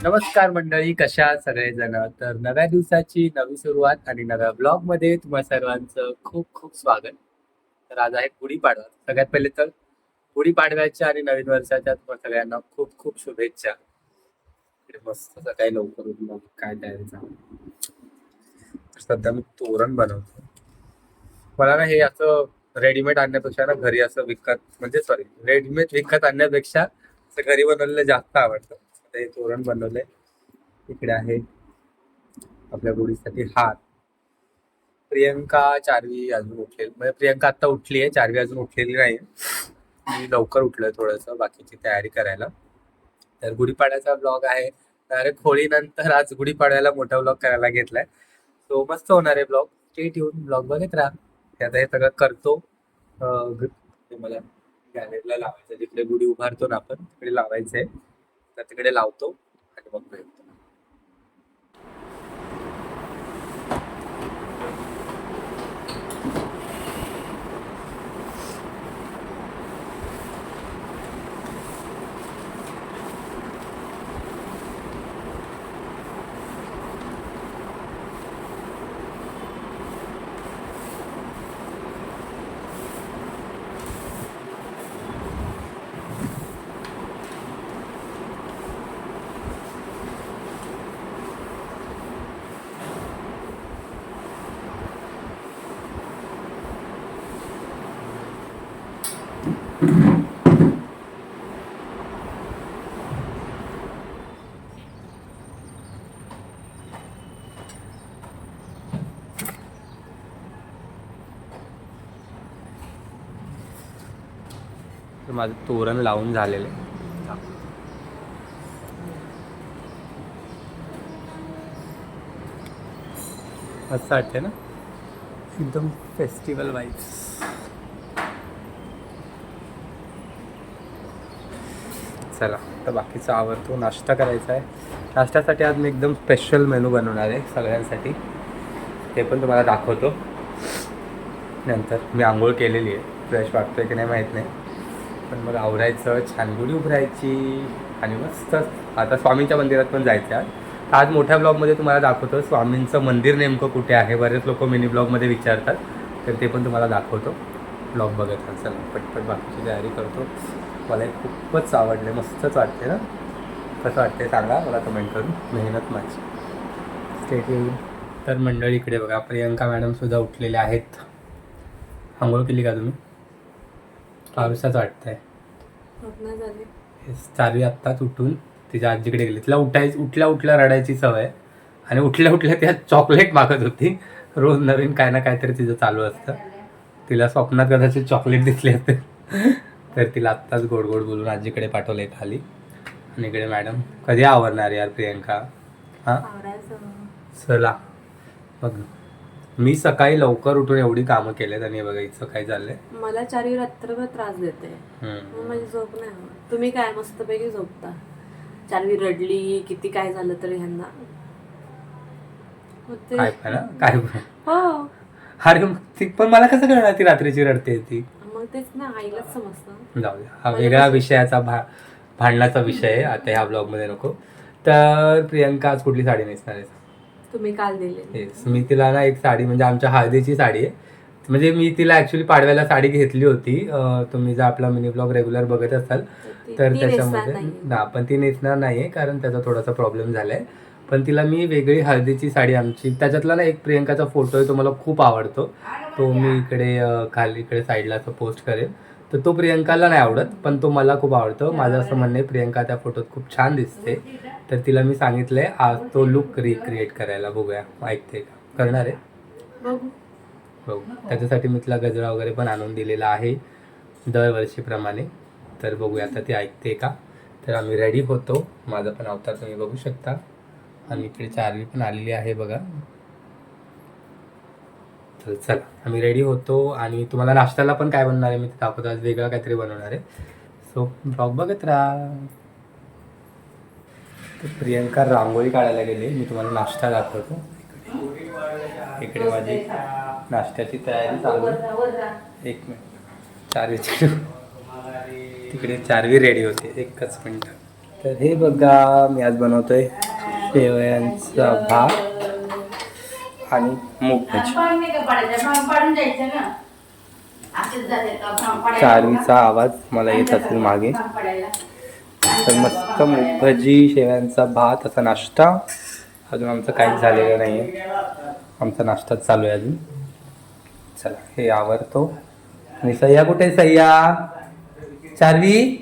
नमस्कार मंडळी, कशा आहात सगळेजण? तर नव्या दिवसाची नवी सुरुवात आणि नव्या ब्लॉग मध्ये तुम्हा सर्वांचं खूप खूप स्वागत. तर आज आहे गुढीपाडवा. सगळ्यात पहिले तर गुढीपाडव्याच्या आणि नवीन वर्षाच्या तुम्हा सगळ्यांना खूप खूप शुभेच्छा. इकडे मस्त सकाळी लवकर उठून मग काय तयारी चालू. तर सध्या मी तोरण बनवतो. मला ना हे असं रेडीमेड आणण्यापेक्षा ना घरी असं विकत म्हणजे सॉरी रेडीमेड विकत आणण्यापेक्षा असं घरी बनवलेलं जास्त आवडतं. आता हे तोरण बनवलंय. इकडे आहे आपल्या गुढीसाठी हार. प्रियंका चारवी अजून उठलेली म्हणजे प्रियंका आता उठली आहे, चारवी अजून उठलेली नाही. मी लवकर उठलोय थोडस बाकीची तयारी करायला. तर गुढीपाडव्याचा ब्लॉग आहे. डायरेक्ट होळीनंतर आज गुढीपाडव्याला मोठा ब्लॉग करायला घेतलाय. तो मस्त होणार आहे ब्लॉग. स्टे ट्यून, ब्लॉग बघत राहा. ते आता हे सगळं करतो. ते मला गॅलरीला लावायचं, जिकडे गुढी उभारतो ना आपण तिकडे लावायचंय. तर तिकडे लावतो आणि मग भेटतो. तर माझं तोरण लावून झालेलं आहे. असं वाटतंय ना, एकदम फेस्टिवल वाईब्स. चला तर बाकीचा आवडतो, नाश्ता करायचा आहे. नाश्त्यासाठी आज मी एकदम स्पेशल मेनू बनवणार आहे सगळ्यांसाठी. ते पण तुम्हाला दाखवतो नंतर. मी आंघोळ केलेली आहे, फ्रेश वाटतोय की नाही माहीत नाही, पण मग आवरायचं, छान गुढी उभारायची आणि मस्त आता स्वामींच्या मंदिरात पण जायचं आहे. आज मोठ्या ब्लॉगमध्ये तुम्हाला दाखवतो स्वामींचं मंदिर नेमकं कुठे आहे. बरेच लोक मिनी ब्लॉगमध्ये विचारतात, तर ते पण तुम्हाला दाखवतो. ब्लॉग बघत चला पटपट बाकीची तयारी करतो. मला एक खूपच आवडले, मस्तच वाटते ना. कसं वाटते सांगा मला कमेंट करून. मेहनत माझी. स्टेट येईल. तर मंडळी इकडे बघा, प्रियंका मॅडमसुद्धा उठलेल्या आहेत. आंघोळ केली का तुम्ही? पावसाच वाटतंय. चारवी आत्ताच उठून तिच्या आजीकडे गेली. तिला उठल्या उठल्या रडायची सवय आणि उठल्या उठल्या त्या चॉकलेट मागत होती. रोज नवीन काय ना काहीतरी तिचं चालू असतं. तिला स्वप्नात कदाचित चॉकलेट दिसले असते. तर तिला आत्ताच गोड गोड बोलून आजीकडे पाठवलंय खाली. आणि इकडे मॅडम कधी आवरणार यार प्रियंका? हां चला बघ, मी सकाळी लवकर उठून एवढी कामं केलेत आणि बघा इथं काय झालंय. मला चारवी रात्रभर त्रास देते, माझी झोप नाही होत. तुम्ही काय मस्तपैकी झोपता. चारवी रडली किती काय झालं तरी ह्यांना काय पण काय पण. हो अरे ती पण मला कसं कळणार ती रात्रीची रडते ती? मग तेच ना, आईलाच समजतं. जाऊ द्या, हा वेगळा विषयाचा भांडणाचा विषय आहे, आता ह्या ब्लॉगमध्ये नको. तर प्रियंका आज कुठली साडी नेसणार आहे? तुम्ही काल दिले. येस, मी तिला ना एक साडी म्हणजे आमच्या हळदीची साडी आहे. म्हणजे मी तिला ॲक्च्युली पाडव्याला साडी घेतली होती. तुम्ही जर आपला मिनी ब्लॉग रेग्युलर बघत असाल तर त्याच्यामध्ये ना, पण ती नेसणार नाही आहे कारण त्याचा थोडासा प्रॉब्लेम झाला आहे. पण तिला मी वेगळी हळदीची साडी आमची, त्याच्यातला ना एक प्रियंकाचा फोटो आहे, तो मला खूप आवडतो. तो मी इकडे खाली इकडे साईडला असं पोस्ट करेल. तर तो प्रियंकाला नाही आवडत, पण तो मला खूप आवडतो. माझं असं म्हणणं आहे प्रियंका त्या फोटोत खूप छान दिसते. तर तिला मी सांगितलंय आज तो लुक रिक्रिएट करायला. बघूया ऐकते का, करणार आहे बघू. त्याच्यासाठी मी तिला गजरा वगैरे पण आणून दिलेला आहे दरवर्षीप्रमाणे. तर बघूया आता ती ऐकते का. तर आम्ही रेडी होतो. माझा पण अवतार तुम्ही बघू शकता. आणि इकडे चारवी पण आलेली आहे बघा. तर चला आम्ही रेडी होतो आणि तुम्हाला नाश्त्याला पण काय बनणार आहे मी दाखवतो. आज वेगळं काहीतरी बनवणार आहे, सो ब्लॉग बघत राहा. तर प्रियंका रांगोळी काढायला गेली, मी तुम्हाला नाश्ता दाखवतो. इकडे माझी नाश्त्याची तयारी चालू. एक मिनिट, चारवीची तिकडे चारवी रेडी होते, एकच मिनिट. तर हे बघा मी आज बनवतोय शेवयांचा भात आणि मूग भाजी. चारवीचा आवाज मला येत असेल मागे. तर मस्त मूग भजी, शेवयांचा भात असा नाश्ता. अजून आमचं काहीच झालेलं नाही आहे, आमचा नाश्ताच चालू आहे अजून. चला हे आवरतो. आणि सह्या कुठे आहे? सह्या चारवी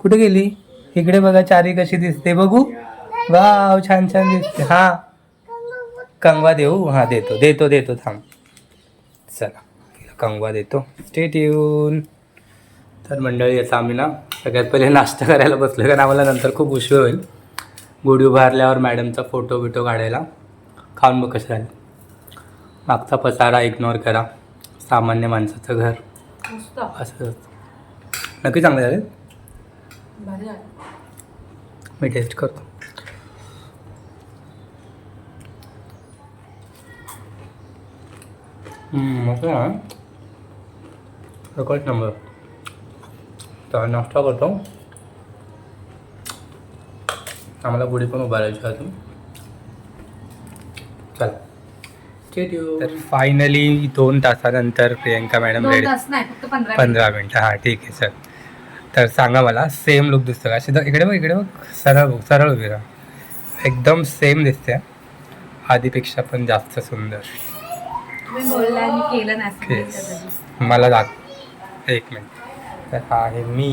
कुठे गेली? इकडे बघा चारवी कशी दिसते बघू. वाव छान छान दिसते. हा कंगवा देऊ? हा देतो देतो देतो थांब. चला कंगवा देतो. Stay tune. तर मंडळी याचा आम्ही ना सगळ्यात पहिले नाश्ता करायला बसलो, कारण आम्हाला नंतर खूप उशीर होईल गुढी उभारल्यावर मॅडमचा फोटो बिटो काढायला. खाऊन बघ कसं झालं. मागचा पसारा इग्नोर करा, सामान्य माणसाचं घर असं. नक्की चांगलं झालं. मी टेस्ट करतो. मग एकच नंबर. तर नाश्ता करतो. आम्हाला गुढी पण उभारायची अजून. चला तर फायनली 2 तासानंतर प्रियंका मॅडम रेडी. 15 मिनटं. हां ठीक आहे सर. तर सांगा मला सेम लुक दिसतो का? अशी इकडे बघ, इकडे बघ. सरळ उभी राहा. एकदम सेम दिसते, आधीपेक्षा पण जास्त सुंदर. मला दाख एक मिनिट. तर हा आहे मी.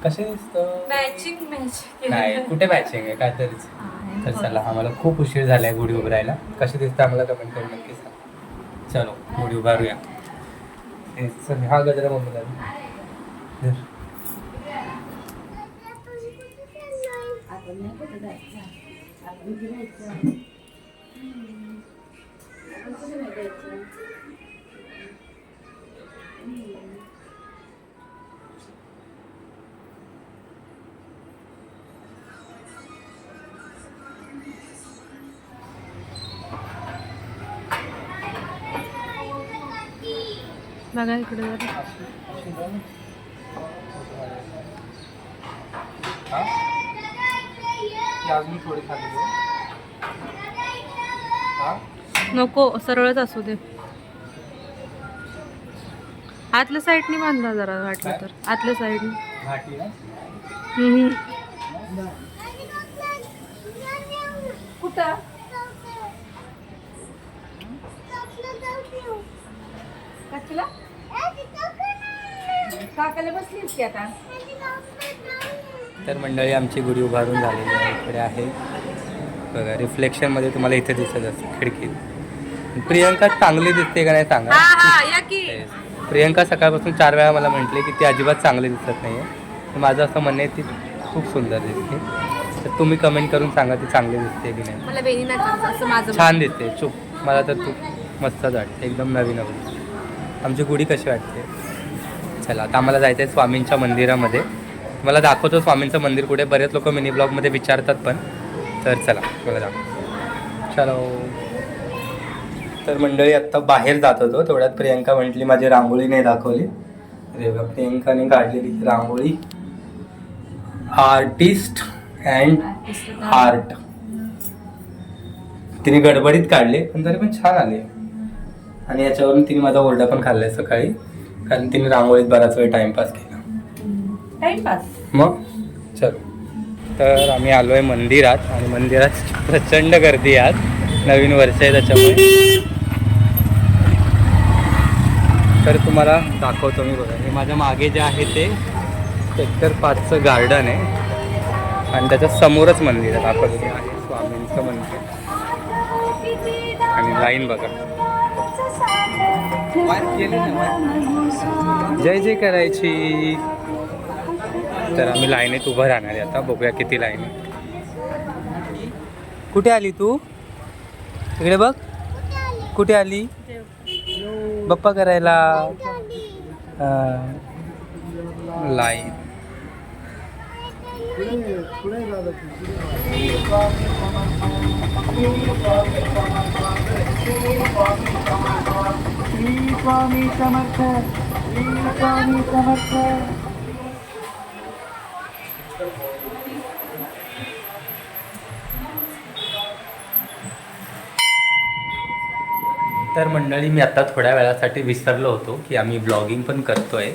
कसे दिसतं? नाही कुठे मॅचिंग आहे काय तरीच. तर चला आम्हाला खूप उशीर झाला आहे गुढी उभारायला. कशी दिसतं आम्हाला कमेंट करून नक्की सांग. चलो गुढी उभारूया. हा गजरा मम्मीला बघा इकडे अजून थोडी खाली नको, सरळच असू दे. आतल्या साईडनी बांधा जरा वाटलं तर. आतल्या साईडनी. कुठं काकाला बसलीस की आता. तर मंडळी आमची गुढी उभारून झालेली आहे. इकडे आहे बघा, रिफ्लेक्शनमध्ये तुम्हाला इथे दिसत असते खिडकीत. प्रियंका चांगली दिसते का नाही सांगा. प्रियंका सकाळपासून 4 वेळा मला म्हटले की ती अजिबात चांगली दिसत नाही आहे. माझं असं म्हणणं आहे ती खूप सुंदर दिसते. तर तुम्ही कमेंट करून सांगा ती चांगली दिसते की नाही. मला बेनी असं माझं छान दिसते. चूप. मला तर तू मस्तच वाटते, एकदम नवीन नवीन. आमची गुढी कशी वाटते. चला आता आम्हाला जायचं आहे स्वामींच्या मंदिरामध्ये. मला दाखवतो स्वामींचं मंदिर कुठे. बरेच लोक मिनी ब्लॉगमध्ये विचारतात पण. तर चला मला दाखव. चलो. तर मंडळी आत्ता बाहेर जात होतो, तेवढ्यात प्रियंका म्हटली माझी रांगोळी नाही दाखवली. प्रियंकाने काढलेली रांगोळी आर्टिस्ट अँड आर्ट. तिने गडबडीत काढले पण तरी पण छान आले. आणि याच्यावरून तिने माझा ओरडा पण खाल्लाय सकाळी, कारण तिने रांगोळीत बराच वेळ टाइमपास केला. मग चल. तर आम्ही आलोय मंदिरात आणि मंदिरात प्रचंड गर्दी आज. नवीन वर्ष आहे त्याच्यामुळे. तर तुम्हाला दाखवतो मी. बघा हे माझ्या मागे जे आहे ते सेक्टर 5चं गार्डन आहे आणि त्याच्या समोरच मंदिर आहे. दाखवतो ते आहे स्वामींचं मंदिर. आणि लाईन बघा, जय जय करायची. तर आम्ही लाईनीत उभं राहणार आहे आता. बघूया किती लाईन आहे. कुठे आली तू? इकडे बघ. कुठे आली? बाप्पा करायला. लाईन. श्री स्वामी समर्थ, श्री स्वामी समर्थ. तर मंडळी, मी आता थोड्या वेळासाठी विसरलो होतो की आम्ही ब्लॉगिंग पण करतोय.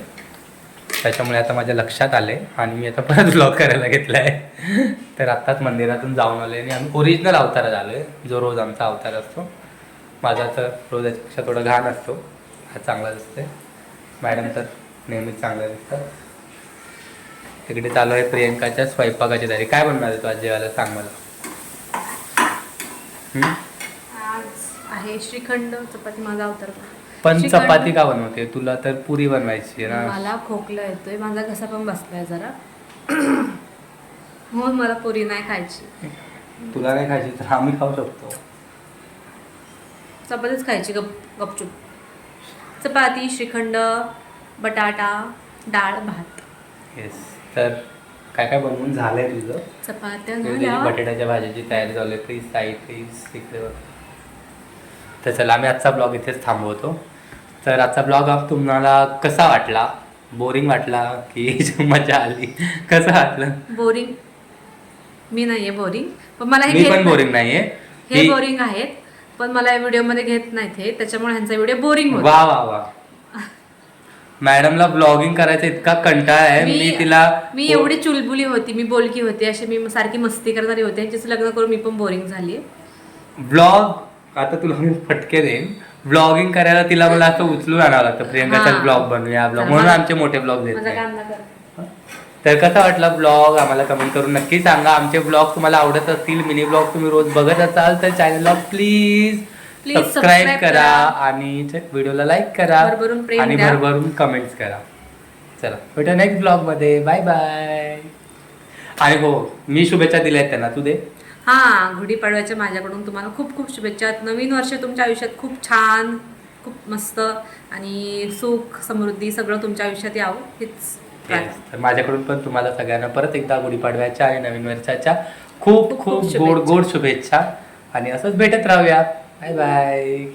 त्याच्यामुळे आता माझ्या लक्षात आले आणि मी आता परत ब्लॉग करायला घेतला आहे. तर आत्ताच मंदिरातून जाऊन आले आणि आम्ही ओरिजिनल अवतारात आलो आहे, जो रोज आमचा अवतार असतो. माझा तर रोज याच्यापेक्षा थोडा घाण असतो, हा चांगला दिसतोय. मॅडम तर नेहमीच चांगल्या दिसतात. तिकडे चालू आहे प्रियंकाच्या स्वयंपाकाची तयारी. काय बनणार आहे तू आज जेवायला, सांग मला. आज आहे श्रीखंड चपाती, माझा अवतार. पण श्रीखंड. चपाती का बनवते? तुला तर पुरी बनवायची आहे ना. मला खोकला येतोय, माझा घसा पण बसलाय जरा. हो, मला पुरी नाही खायची. तुला नाही खायची तर आम्ही खाऊ शकतो. चपातीच खायची गपचूप. चपाती, श्रीखंड, बटाटा, डाळ, भात. येस. तर काय काय बनवून झालंय तुझं? चपात्या तुझी झाल्या. बटाट्याच्या भाजीची तयारी झाली. प्लीज साईड प्लीज तिकडे बघ. तर चला, आम्ही आजचा ब्लॉग इथेच थांबवतो. तर आजचा ब्लॉग तुम्हाला कसा वाटला? बोरिंग वाटला की मजा आली? कसं वाटलं? बोरिंग मी नाहीये बोरिंग, पण मला हे मी घेत पण नाही. बोरिंग नाहीये. हे बोरिंग आहेत, पण मला या व्हिडिओ मध्ये घेत नाहीत हे, त्याच्यामुळे ह्यांचा व्हिडिओ बोरिंग होतो. वा वा वा. मॅडमला ब्लॉगिंग करायचा इतका कंटाळा आहे. मी एवढी चुलबुली होती, मी बोलकी होती, अशी मी सारखी मस्ती करणारी होते. ह्यांच्याशी लग्न करून मी पण बोरिंग झाली. ब्लॉग आता तुला मी फटके देईन. ब्लॉगिंग करायला तिला मला असं उचलून आणावं लागतं. प्रियंकाचा हा. ब्लॉग बनवूया ब्लॉग, तर म्हणून मला- आमचे मोठे ब्लॉग देत माझा नाही. काम ना कर. तर कसा वाटला ब्लॉग आम्हाला कमेंट करून नक्की सांगा. आमचे ब्लॉग तुम्हाला आवडत असतील, मिनी ब्लॉग तुम्ही रोज बघत असाल तर चॅनलला प्लीज सबस्क्राईब करा आणि व्हिडिओला लाईक करा भरभरून प्रेम आणि द्या. भरभरून कमेंट्स करा. चला, भेटूया नेक्स्ट ब्लॉग मध्ये. Bye bye. आणि हो, मी शुभेच्छा दिल्या आहेत त्यांना, तू दे. हा, गुढीपाडव्याच्या माझ्याकडून तुम्हाला खूप खूप शुभेच्छा. नवीन वर्ष तुमच्या आयुष्यात खूप छान, खूप मस्त आणि सुख समृद्धी सगळं तुमच्या आयुष्यात यावं हीच प्रार्थना. तर माझ्याकडून पण तुम्हाला सगळ्यांना परत एकदा गुढीपाडव्याच्या आणि नवीन वर्षाच्या खूप खूप खूप शुभेच्छा. गोड गोड शुभेच्छा. आणि असंच भेटत राहूया. Bye bye.